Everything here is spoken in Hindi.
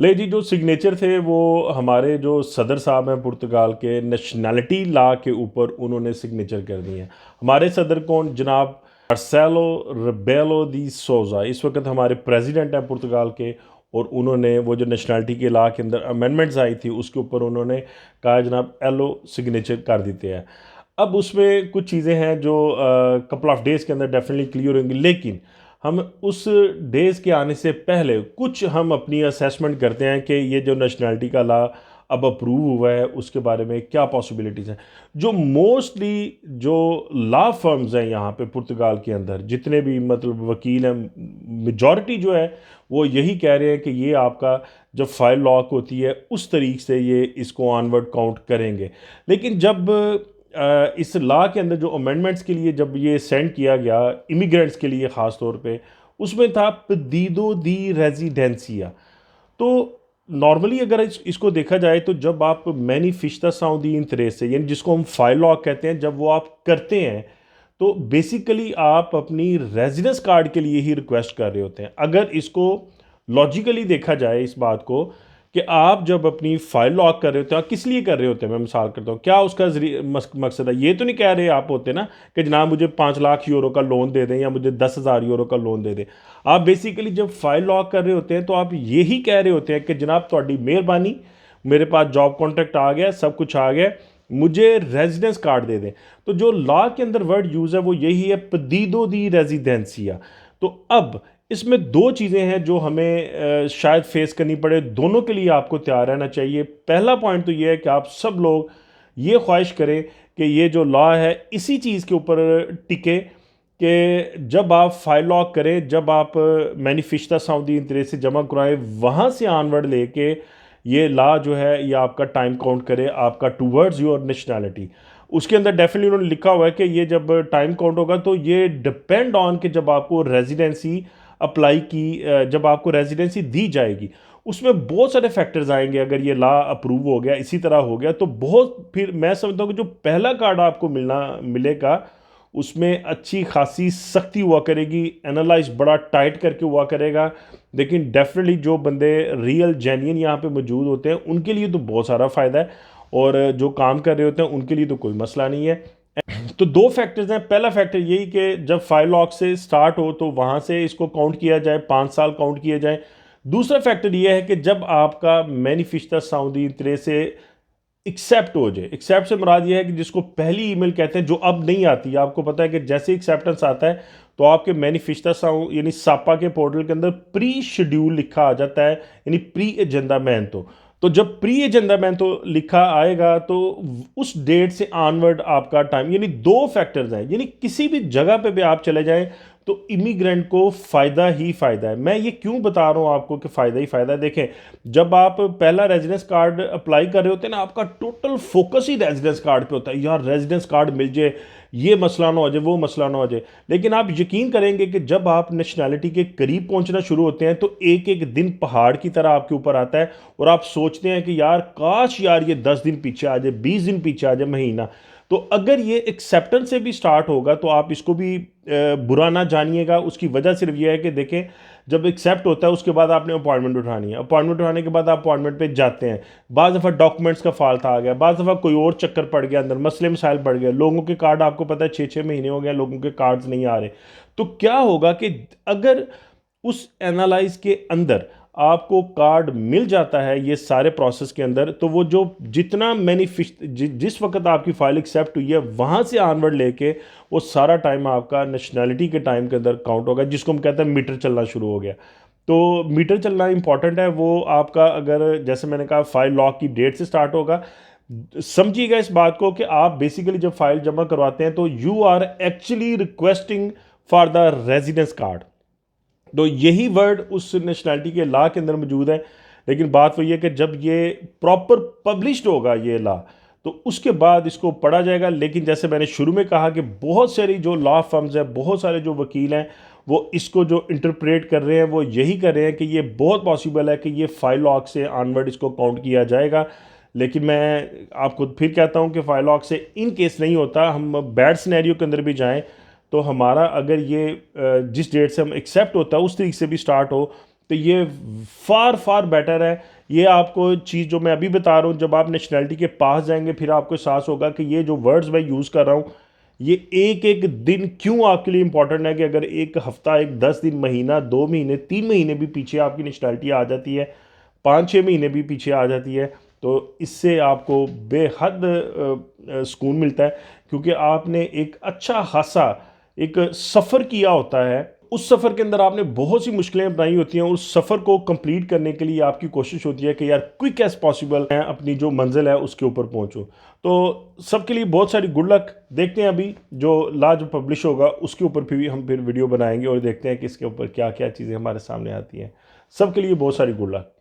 ले जी, जो सिग्नेचर थे वो हमारे जो सदर साहब हैं पुर्तगाल के, नेशनैलिटी लॉ के ऊपर उन्होंने सिग्नेचर कर दिए हैं। हमारे सदर कौन, जनाब मार्सेलो रिबेलो दी सोजा, इस वक्त हमारे प्रेसिडेंट हैं पुर्तगाल के। और उन्होंने वो जो नेशनैलिटी के लॉ के अंदर अमेंडमेंट्स आई थी उसके ऊपर उन्होंने कहा जनाब एलो सिग्नेचर कर देते हैं। अब उसमें कुछ चीज़ें हैं जो कपल ऑफ डेज़ के अंदर डेफिनेटली क्लियर होंगी, लेकिन हम उस डेज़ के आने से पहले कुछ हम अपनी असेसमेंट करते हैं कि ये जो नेशनैलिटी का लॉ अब अप्रूव हुआ है उसके बारे में क्या पॉसिबिलिटीज़ हैं। जो मोस्टली जो लॉ फर्म्स हैं यहाँ पे पुर्तगाल के अंदर, जितने भी मतलब वकील हैं, मेजॉरिटी जो है वो यही कह रहे हैं कि ये आपका जब फाइल लॉक होती है उस तरीके से ये इसको ऑनवर्ड काउंट करेंगे। लेकिन जब इस लॉ के अंदर जो अमेंडमेंट्स के लिए जब ये सेंड किया गया इमिग्रेंट्स के लिए ख़ास तौर पे, उसमें था पदीदो दी रेजिडेंसिया। तो नॉर्मली अगर इसको देखा जाए तो जब आप मैनिफिस्टा साउदी इंटरेस्ट से, यानी जिसको हम फाइल लॉक कहते हैं, जब वो आप करते हैं तो बेसिकली आप अपनी रेजिडेंस कार्ड के लिए ही रिक्वेस्ट कर रहे होते हैं। अगर इसको लॉजिकली देखा जाए इस बात को कि आप जब अपनी फाइल लॉक कर रहे होते हैं, आप किस लिए कर रहे होते हैं, मैं मिसाल करता हूँ, क्या उसका मकसद है। ये तो नहीं कह रहे आप होते ना कि जनाब मुझे 5 लाख यूरो का लोन दे दें या मुझे 10,000 यूरो का लोन दे दें। आप बेसिकली जब फाइल लॉक कर रहे होते हैं तो आप यही कह रहे होते हैं कि जनाब थोड़ी मेहरबानी, मेरे पास जॉब कॉन्ट्रैक्ट आ गया, सब कुछ आ गया, मुझे रेजिडेंस कार्ड दे दें। तो जो लॉ के अंदर वर्ड यूज़ है वो यही है, पदीदो दी रेजिडेंसिया। तो अब इसमें दो चीज़ें हैं जो हमें शायद फेस करनी पड़े, दोनों के लिए आपको तैयार रहना चाहिए। पहला पॉइंट तो ये है कि आप सब लोग ये ख्वाहिश करें कि ये जो लॉ है इसी चीज़ के ऊपर टिके कि जब आप फाइल लॉक करें, जब आप मैनिफिस्टा साउदी इंटरेस्ट से जमा कराएं, वहाँ से ऑनवर्ड लेके ये लॉ जो है ये आपका टाइम काउंट करे आपका टूवर्ड्स योर नेशनैलिटी। उसके अंदर डेफिनेटली उन्होंने लिखा हुआ है कि ये जब टाइम काउंट होगा तो ये डिपेंड ऑन कि जब आपको रेजिडेंसी अप्लाई की, जब आपको रेजिडेंसी दी जाएगी उसमें बहुत सारे फैक्टर्स आएंगे। अगर ये लॉ अप्रूव हो गया, इसी तरह हो गया, तो बहुत, फिर मैं समझता हूँ कि जो पहला कार्ड आपको मिलेगा उसमें अच्छी खासी सख्ती हुआ करेगी, एनालाइज बड़ा टाइट करके हुआ करेगा। लेकिन डेफिनेटली जो बंदे रियल जेन्युइन यहाँ पे मौजूद होते हैं उनके लिए तो बहुत सारा फ़ायदा है, और जो काम कर रहे होते हैं उनके लिए तो कोई मसला नहीं है। तो दो फैक्टर्स हैं। पहला फैक्टर यही कि जब फाइल लॉक से स्टार्ट हो तो वहाँ से इसको काउंट किया जाए, 5 साल काउंट किए जाए। दूसरा फैक्टर यह है कि जब आपका मैनिफिस्टा साउदी तरह से एक्सेप्ट हो जाए, एक्सेप्ट से मुराद ये है कि जिसको पहली ईमेल कहते हैं जो अब नहीं आती, आपको पता है कि जैसे एक्सेप्टेंस आता है तो आपके मैनिफिस्टा साउंड यानी सापा के पोर्टल के अंदर प्री शेड्यूल लिखा आ जाता है, यानी प्री एजेंडा मैन। तो जब प्री एजेंडा मैन तो लिखा आएगा तो उस डेट से ऑनवर्ड आपका टाइम, यानी दो फैक्टर्स हैं, यानी किसी भी जगह पे भी आप चले जाएं तो इमिग्रेंट को फ़ायदा ही फ़ायदा है। मैं ये क्यों बता रहा हूँ आपको कि फ़ायदा ही फ़ायदा है। देखें, जब आप पहला रेजिडेंस कार्ड अप्लाई कर रहे होते हैं ना, आपका टोटल फोकस ही रेजिडेंस कार्ड पे होता है, यार रेजिडेंस कार्ड मिल जाए, ये मसला ना हो जाए, वो मसला ना हो जाए। लेकिन आप यकीन करेंगे कि जब आप नेशनैलिटी के करीब पहुंचना शुरू होते हैं तो एक एक दिन पहाड़ की तरह आपके ऊपर आता है, और आप सोचते हैं कि यार काश यार ये 10 दिन पीछे आ जाए, 20 दिन पीछे आ जाए, महीना। तो अगर ये एक्सेप्टेंस से भी स्टार्ट होगा तो आप इसको भी बुरा ना जानिएगा। उसकी वजह सिर्फ ये है कि देखें, जब एक्सेप्ट होता है उसके बाद आपने अपॉइंटमेंट उठानी है, अपॉइंटमेंट उठाने के बाद आप अपॉइंटमेंट पे जाते हैं। बाज़ दफ़ा डॉक्यूमेंट्स का फाल्ट आ गया, बाज़ दफ़ा कोई और चक्कर पड़ गया, अंदर मसले मसाइल बढ़ गए, लोगों के कार्ड आपको पता है 6-6 महीने हो गए लोगों के कार्ड्स नहीं आ रहे। तो क्या होगा कि अगर उस एनालाइज के अंदर आपको कार्ड मिल जाता है ये सारे प्रोसेस के अंदर, तो वो जो जितना जिस वक्त आपकी फाइल एक्सेप्ट हुई है वहाँ से ऑनवर्ड लेके वो सारा टाइम आपका नेशनैलिटी के टाइम के अंदर काउंट होगा, जिसको हम कहते हैं मीटर चलना शुरू हो गया। तो मीटर चलना इंपॉर्टेंट है। वो आपका, अगर जैसे मैंने कहा फाइल लॉक की डेट से स्टार्ट होगा, समझिएगा इस बात को कि आप बेसिकली जब फाइल जमा करवाते हैं तो you are actually requesting for the residence card. तो यही वर्ड उस नेशनैलिटी के लॉ के अंदर मौजूद है। लेकिन बात वही है कि जब ये प्रॉपर पब्लिश्ड होगा ये लॉ तो उसके बाद इसको पढ़ा जाएगा। लेकिन जैसे मैंने शुरू में कहा कि बहुत सारी जो लॉ फर्म्स हैं, बहुत सारे जो वकील हैं, वो इसको जो इंटरप्रेट कर रहे हैं वो यही कर रहे हैं कि ये बहुत पॉसिबल है कि ये फाइल लॉक से ऑनवर्ड इसको काउंट किया जाएगा। लेकिन मैं आपको फिर कहता हूँ कि फाइल लॉक से इन केस नहीं होता, हम बैड सिनेरियो के अंदर भी जाएं तो हमारा अगर ये जिस डेट से हम एक्सेप्ट होता है उस तरीके से भी स्टार्ट हो तो ये फार फार बेटर है। ये आपको चीज़ जो मैं अभी बता रहा हूँ, जब आप नेशनैलिटी के पास जाएंगे फिर आपको एहसास होगा कि ये जो वर्ड्स मैं यूज़ कर रहा हूँ, ये एक एक दिन क्यों आपके लिए इंपॉर्टेंट है। कि अगर एक हफ्ता, एक 10 दिन, महीना, 2 महीने, 3 महीने भी पीछे आपकी नेशनैलिटी आ जाती है, 5-6 महीने भी पीछे आ जाती है, तो इससे आपको बेहद सुकून मिलता है, क्योंकि आपने एक अच्छा खासा एक सफ़र किया होता है। उस सफ़र के अंदर आपने बहुत सी मुश्किलें अपनाई होती हैं। उस सफ़र को कंप्लीट करने के लिए आपकी कोशिश होती है कि यार क्विक एज पॉसिबल मैं अपनी जो मंजिल है उसके ऊपर पहुंचूं। तो सबके लिए बहुत सारी गुड लक। देखते हैं अभी जो ला जो पब्लिश होगा उसके ऊपर भी हम फिर वीडियो बनाएंगे और देखते हैं कि इसके ऊपर क्या क्या चीज़ें हमारे सामने आती हैं। सबके लिए बहुत सारी गुड लक।